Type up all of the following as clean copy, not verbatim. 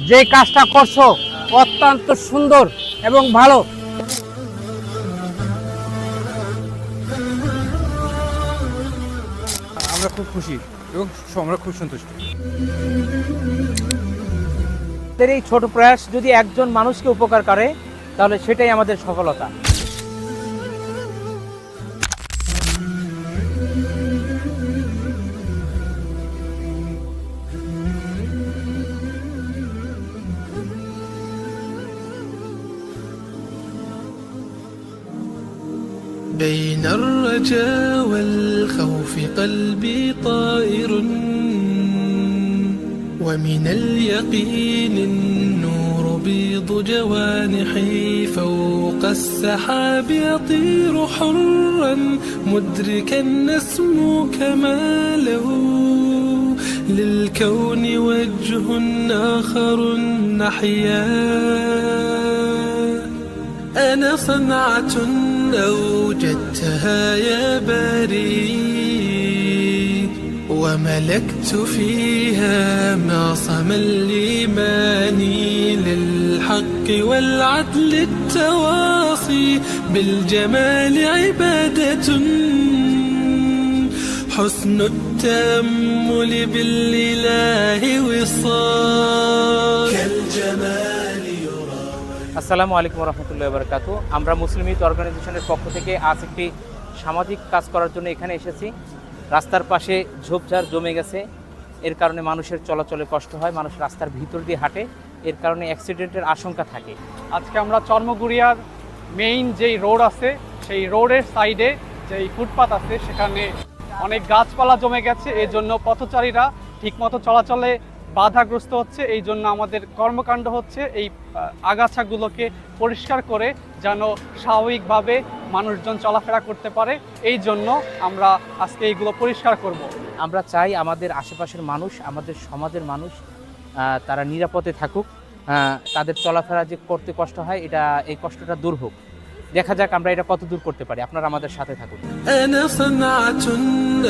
যে কাজটা করছো অত্যন্ত সুন্দর এবং ভালো। আমরা খুব খুশি এবং আমরা খুব সন্তুষ্ট। এই ছোট প্রয়াস যদি একজন মানুষকে উপকার করে তাহলে সেটাই আমাদের সফলতা। بين الرجاء والخوف قلبي طائر، ومن اليقين النور بيض جوانحي، فوق السحاب يطير حرا مدركا نسمو كماله، للكون وجه آخر نحيا. أنا صنعة أوجدتها يا باري، وملكت فيها معصم الإيمان، للحق والعدل التواصي، بالجمال عبادة، حسن التأمل بالإله وصال، كالجمال। আসসালামু আলাইকুম রহমতুল্লাহি ওয়া বারাকাতুহু। আমরা মুসলিম ইউথ অর্গানাইজেশনের পক্ষ থেকে আজ একটি সামাজিক কাজ করার জন্য এখানে এসেছি। রাস্তার পাশে ঝোপঝাড় জমে গেছে, এর কারণে মানুষের চলাচলে কষ্ট হয়, মানুষ রাস্তার ভিতর দিয়ে হাঁটে, এর কারণে অ্যাক্সিডেন্টের আশঙ্কা থাকে। আজকে আমরা চর্মগুড়িয়ার মেইন যেই রোড আছে সেই রোডের সাইডে যেই ফুটপাত আছে সেখানে অনেক গাছপালা জমে গেছে, এই জন্য পথচারীরা ঠিকমতো চলাচলে বাধাগ্রস্ত হচ্ছে। এই জন্য আমাদের কর্মকাণ্ড হচ্ছে এই আগাছাগুলোকে পরিষ্কার করে যেন স্বাভাবিকভাবে মানুষজন চলাফেরা করতে পারে, এই জন্য আমরা আজকে এইগুলো পরিষ্কার করব। আমরা চাই আমাদের আশেপাশের মানুষ, আমাদের সমাজের মানুষ তারা নিরাপদে থাকুক, তাদের চলাফেরা যে করতে কষ্ট হয় এই কষ্টটা দূর হোক। দেখা যাক আমরা এটা কত দূর করতে পারি। আপনারা আমাদের সাথে থাকুন। أنا صنعة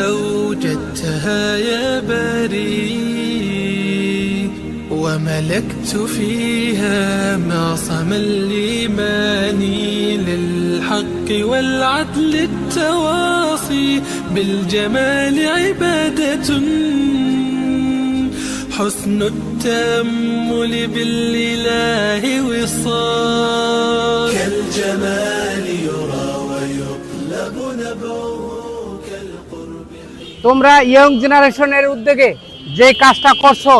أوجدتها يا باري، وملكت فيها معصم الإيمان، للحق والعدل التواصي، بالجمال عبادة، حسن التأمل بالإله وصال، كالجمال يرى ويطلب نبعه كالقرب. তোমরা ইয়ং জেনারেশনের উদ্যোগে যে কাজটা করছো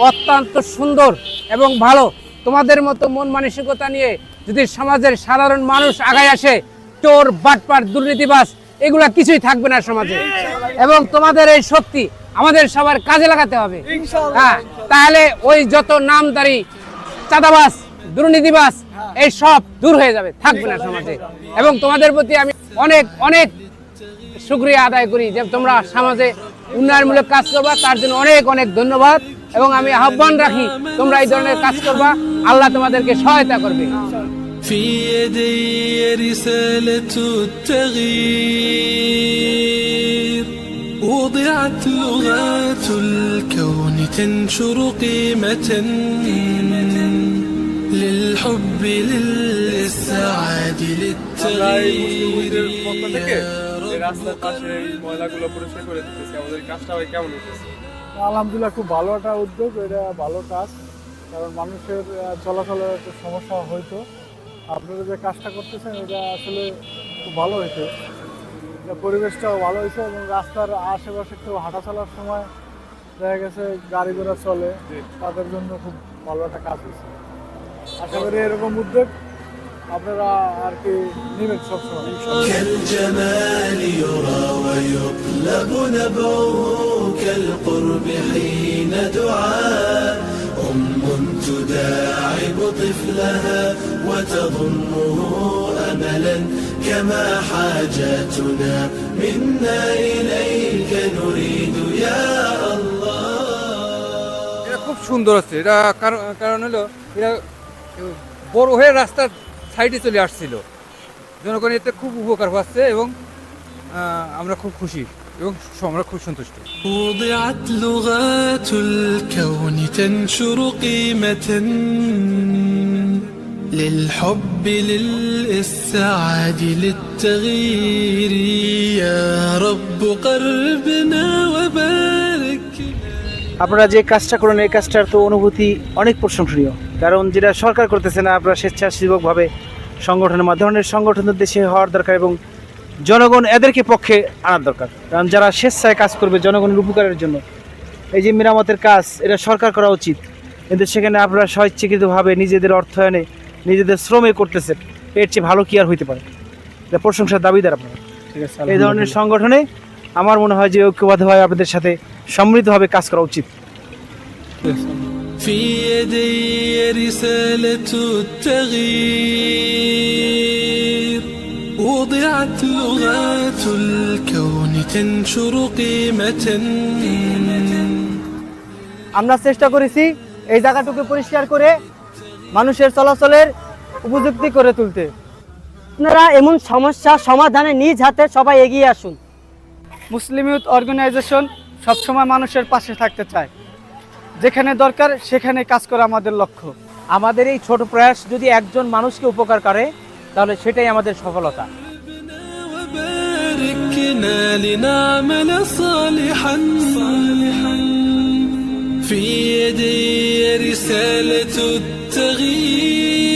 অত্যন্ত সুন্দর এবং ভালো। তোমাদের মতো মন মানসিকতা নিয়ে যদি সমাজের সাধারণ মানুষ আগায় আসে, চোর, বাটপার, দুর্নীতিবাজ এগুলা কিছুই থাকবে না সমাজে। এবং তোমাদের এই শক্তি আমাদের সবার কাজে লাগাতে হবে। হ্যাঁ, তাহলে ওই যত নামদারি, চাঁদাবাজ, দুর্নীতিবাজ এই সব দূর হয়ে যাবে, থাকবে না সমাজে। এবং তোমাদের প্রতি আমি অনেক অনেক শুকরিয়া আদায় করি যে তোমরা সমাজে উন্নয়নমূলক কাজ করবা, তার জন্য অনেক অনেক ধন্যবাদ। এবং আমি আহ্বান রাখি তোমরা এই ধরনের কাজ করবা, আল্লাহ তোমাদেরকে সহায়তা করবে। في يدي رسالة التغيير، وضعت لغات الكون تنشر قيمة، للحب للسعاد للتغيير. রাস্তার পাশে ময়লাগুলো পরিষ্কার করে দিতেছি, আমাদের কাজটা হয় কেমন হচ্ছে? আলহামদুলিল্লাহ, খুব ভালো একটা উদ্যোগ, এটা ভালো কাজ। কারণ মানুষের চলাচলের একটা সমস্যা হয়তো, আপনারা যে কাজটা করতেছেন এটা আসলে খুব ভালো হয়েছে, এটা পরিবেশটাও ভালো হয়েছে। এবং রাস্তার আশেপাশে কেউ হাঁটা চলার সময় দেখা গেছে গাড়ি ঘোড়া চলে, তাদের জন্য খুব ভালো একটা কাজ হয়েছে। আশা করি এরকম উদ্যোগ আপনারা আর কি নেবেন সবসময়। كالجمال يرى ويطلب نبعه كالقرب حين دعاء، أم تداعب طفلها وتضمه أملا، كما حاجاتنا منا إليك نريد يا الله. এটা খুব সুন্দর আছে। এটা কারণ হলো এটা বড় হয়ে রাস্তার সাইডে চলে আসছিল, জনগণ এতে খুব উপকার পাচ্ছে এবং আমরা খুব খুশি। এবং আমরা খুব সন্তুষ্ট। وضعت لغات الكون تنشر قيمة للحب للإسعاد للتغيير يا رب قربنا وبارك. আপনারা যে কাজটা করেন এই কাজটার তো অনুভূতি অনেক প্রশংসনীয়, কারণ যেটা সরকার করতেছে না, আপনারা স্বেচ্ছাসেবকভাবে সংগঠনের মাধ্যমে সংগঠন দেশে হওয়ার দরকার এবং জনগণ এদেরকে পক্ষে আনার দরকার, কারণ যারা স্বেচ্ছায় কাজ করবে জনগণের উপকারের জন্য। এই যে মেরামতের কাজ এটা সরকার করা উচিত, কিন্তু সেখানে আপনারা স্বইচ্ছাকৃতভাবে নিজেদের অর্থায়নে নিজেদের শ্রমে করতেছেন, এর চেয়ে ভালো কি আর হইতে পারে? এটা প্রশংসার দাবিদার আপনারা। এই ধরনের সংগঠনে আমার মনে হয় যে ঐক্যবদ্ধভাবে আপনাদের সাথে সম্মিলিতভাবে কাজ করা উচিত। في يدي رسالة التغيير وضعت لغات الكون تنشر قيمة. আমরা চেষ্টা করেছি এই জায়গাটুকু পরিষ্কার করে মানুষের চলাচলের উপযুক্ত করে তুলতে। আপনারা এমন সমস্যা সমাধানে নিজ হাতে সবাই এগিয়ে আসুন। মুসলিম ইউথ অর্গানাইজেশন সবসময় মানুষের পাশে থাকতে চায়, যেখানে দরকার সেখানে কাজ করা আমাদের লক্ষ্য। আমাদের এই ছোট প্রয়াস যদি একজন মানুষকে উপকার করে তাহলে সেটাই আমাদের সফলতা। وباركنا لنعمل صالحا في يدي رسالة التغيير